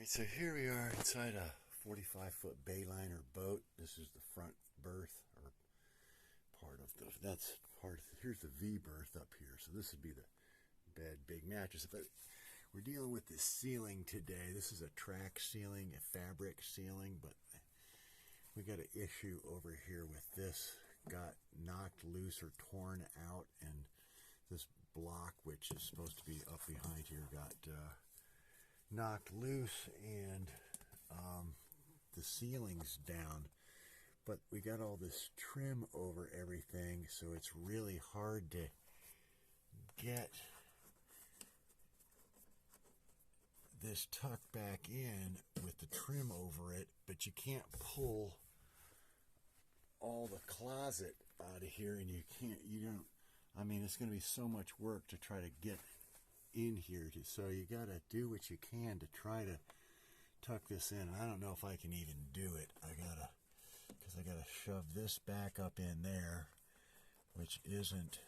Alright, so here we are inside a 45-foot Bayliner boat. This is the front berth, or part of the, that's part of, here's the V berth up here. So this would be the bed, big mattress. But we're dealing with this ceiling today. This is a track ceiling, a fabric ceiling, but we got an issue over here with this. Got knocked loose or torn out, and this block, which is supposed to be up behind here, got knocked loose, and the ceiling's down, but we got all this trim over everything, so it's really hard to get this tucked back in with the trim over it. But you can't pull all the closet out of here, and I mean, it's going to be so much work to try to get in here, so you got to do what you can to try to tuck this in. I don't know if I can even do it. Because I gotta shove this back up in there, which isn't,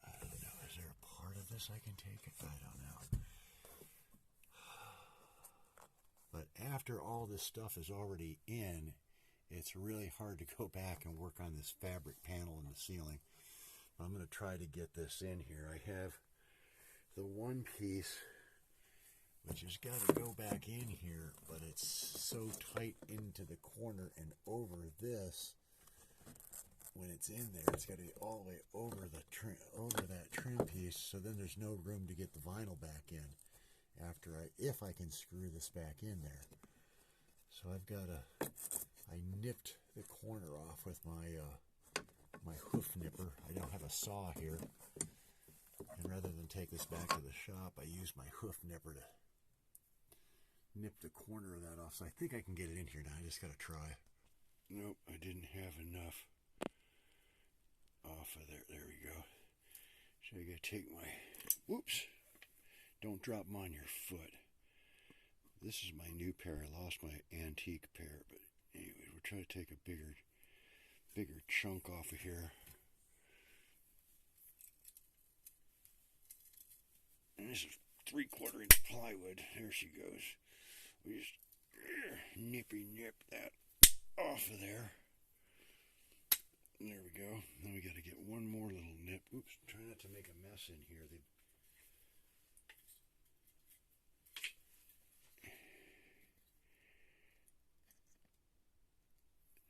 I don't know, is there a part of this I can take? I don't know. But after all this stuff is already in, it's really hard to go back and work on this fabric panel in the ceiling. I'm going to try to get this in here. I have the one piece which has got to go back in here, but it's so tight into the corner and over this. When it's in there, it's got to be all the way over the over that trim piece, so then there's no room to get the vinyl back in if I can screw this back in there. So I nipped the corner off with my hoof nipper. I don't have a saw here, and rather than take this back to the shop, I use my hoof nipper to nip the corner of that off. So I think I can get it in here now. I just gotta try. Nope, I didn't have enough off of there. There we go. So I gotta take my, whoops, don't drop them on your foot. This is my new pair. I lost my antique pair, but anyway, we're trying to take a bigger chunk off of here. And this is 3/4 inch plywood. There she goes. We just nip that off of there. There we go. Then we got to get one more little nip. Oops, try not to make a mess in here.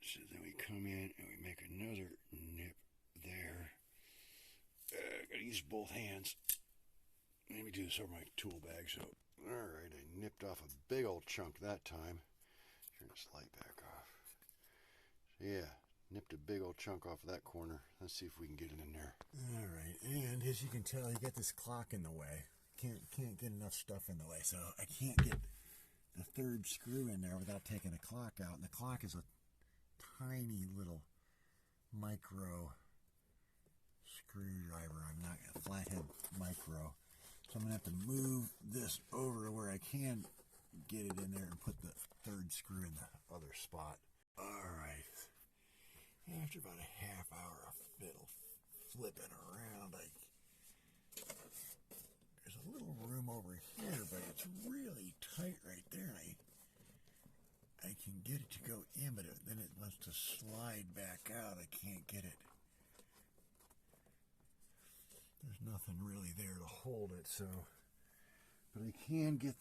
So then we come in and we make another nip there. Gotta use both hands. Let me do this over my tool bag. So, alright, I nipped off a big old chunk that time. Turn this light back off. So yeah, nipped a big old chunk off of that corner. Let's see if we can get it in there. Alright, and as you can tell, you got this clock in the way. Can't get enough stuff in the way, so I can't get the third screw in there without taking the clock out. And the clock is a tiny little micro screwdriver. I'm not a flathead micro. So I'm going to have to move this over to where I can get it in there and put the third screw in the other spot. Alright. After about a half hour of fiddle flipping around, there's a little room over here, but it's really tight right there. I can get it to go in, but then it wants to slide back out. I can't get it. There's nothing really there to hold it, so, but I can get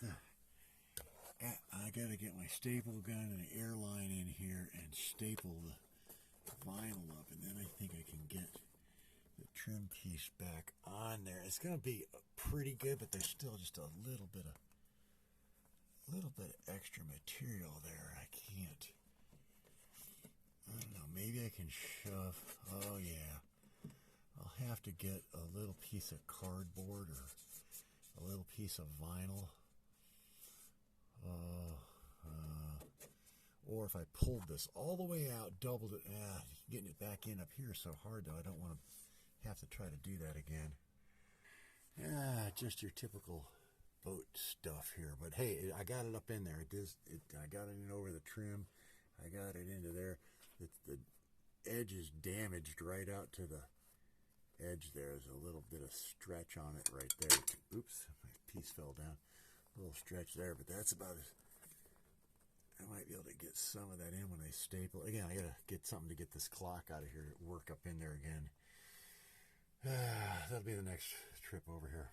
I gotta get my staple gun and an airline in here and staple the vinyl up, and then I think I can get the trim piece back on there. It's gonna be pretty good, but there's still just a little bit of extra material there. I don't know, maybe I can shove, oh yeah, I'll have to get a little piece of cardboard or a little piece of vinyl, or if I pulled this all the way out, doubled it, getting it back in up here is so hard though. I don't want to have to try to do that again. Just your typical boat stuff here, but hey, I got it up in there. I got it in over the trim. I got it into there. The edge is damaged right out to the edge. There's a little bit of stretch on it right there. Oops, my A little stretch there, but that's about it. I might be able to get some of that in when I staple. Again, I gotta get something to get this clock out of here to work up in there again. That'll be the next trip over here.